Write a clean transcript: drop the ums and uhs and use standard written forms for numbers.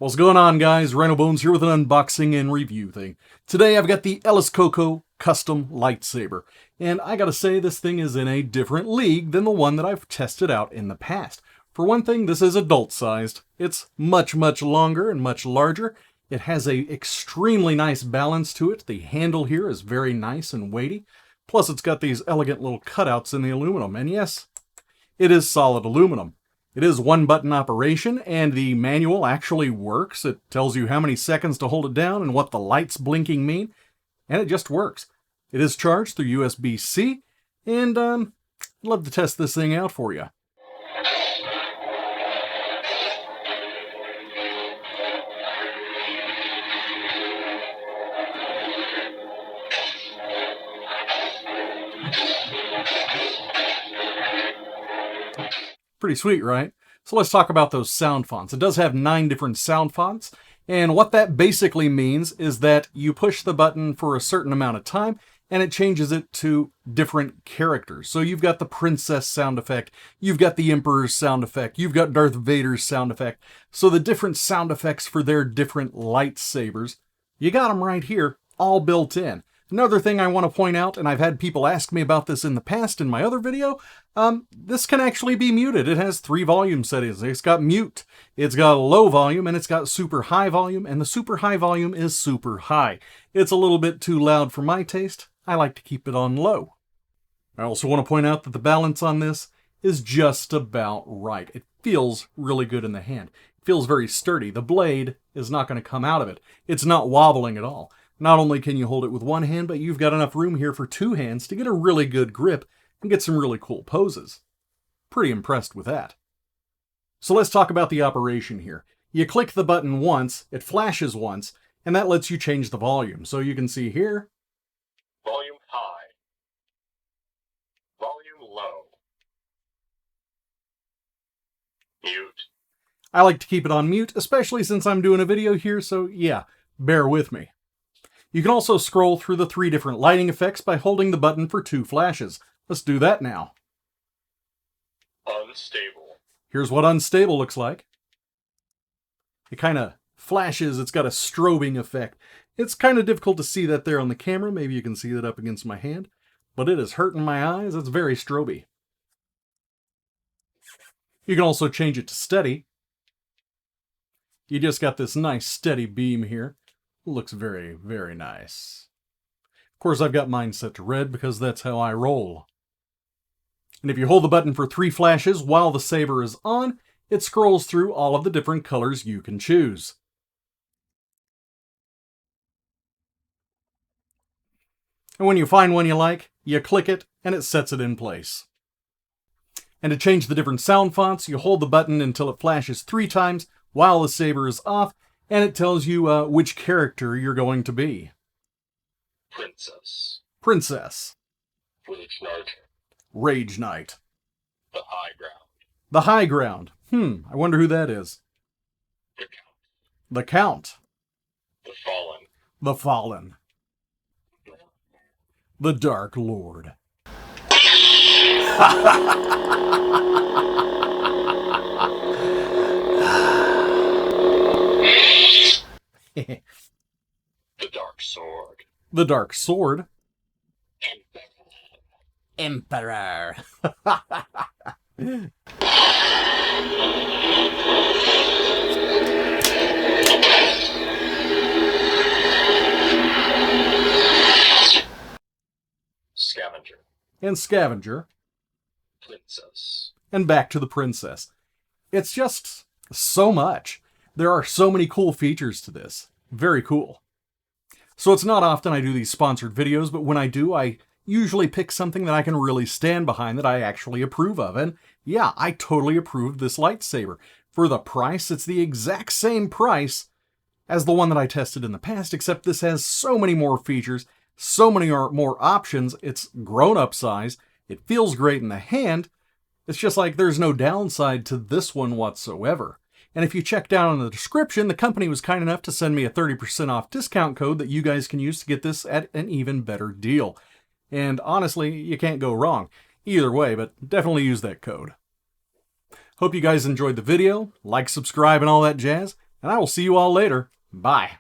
What's going on, guys? Ryno Bones here with an unboxing and review thing. Today I've got the ELESKOCO custom lightsaber, and I gotta say this thing is in a different league than the one that I've tested out in the past. For one thing, this is adult-sized. It's much longer and much larger. It has a extremely nice balance to it. The handle here is very nice and weighty. Plus it's got these elegant little cutouts in the aluminum, and yes, it is solid aluminum. It is one-button operation, and the manual actually works. It tells you how many seconds to hold it down and what the lights blinking mean, and it just works. It is charged through USB-C, and I'd love to test this thing out for you. Pretty sweet, right? So let's talk about those sound fonts. It does have 9 different sound fonts, and what that basically means is that you push the button for a certain amount of time, and it changes it to different characters. So you've got the princess sound effect, you've got the emperor's sound effect, you've got Darth Vader's sound effect. So the different sound effects for their different lightsabers, you got them right here, all built in. Another thing I want to point out, and I've had people ask me about this in the past in my other video, this can actually be muted. It has 3 volume settings. It's got mute, it's got low volume, and it's got super high volume, and the super high volume is super high. It's a little bit too loud for my taste. I like to keep it on low. I also want to point out that the balance on this is just about right. It feels really good in the hand. It feels very sturdy. The blade is not going to come out of it. It's not wobbling at all. Not only can you hold it with one hand, but you've got enough room here for 2 hands to get a really good grip and get some really cool poses. Pretty impressed with that. So let's talk about the operation here. You click the button once, it flashes once, and that lets you change the volume. So you can see here, volume high, volume low, mute. I like to keep it on mute, especially since I'm doing a video here, so yeah, bear with me. You can also scroll through the 3 different lighting effects by holding the button for 2 flashes. Let's do that now. Unstable. Here's what unstable looks like. It kind of flashes, it's got a strobing effect. It's kind of difficult to see that there on the camera, maybe you can see that up against my hand, but it is hurting my eyes, it's very stroby. You can also change it to steady. You just got this nice steady beam here. Looks very nice. Of course, I've got mine set to red because that's how I roll. And if you hold the button for 3 flashes while the saber is on, it scrolls through all of the different colors you can choose. And when you find one you like, you click it and it sets it in place. And to change the different sound fonts, you hold the button until it flashes 3 times while the saber is off, and it tells you which character you're going to be. Princess. Princess. Rage Knight. Rage Knight. The High Ground. The High Ground. I wonder who that is. The Count. The Count. The Fallen. The Fallen. The Dark Lord. The Dark Sword. The Dark Sword. Emperor. Scavenger. And Scavenger. Princess. And back to the Princess. It's just so much. There are so many cool features to this. Very cool. So it's not often I do these sponsored videos, but when I do, I usually pick something that I can really stand behind, that I actually approve of. And yeah, I totally approved this lightsaber. For the price, it's the exact same price as the one that I tested in the past, except this has so many more features, so many more options. It's grown-up size. It feels great in the hand. It's just like there's no downside to this one whatsoever. And if you check down in the description, the company was kind enough to send me a 30% off discount code that you guys can use to get this at an even better deal. And honestly, you can't go wrong either way, but definitely use that code. Hope you guys enjoyed the video. Like, subscribe, and all that jazz. And I will see you all later. Bye.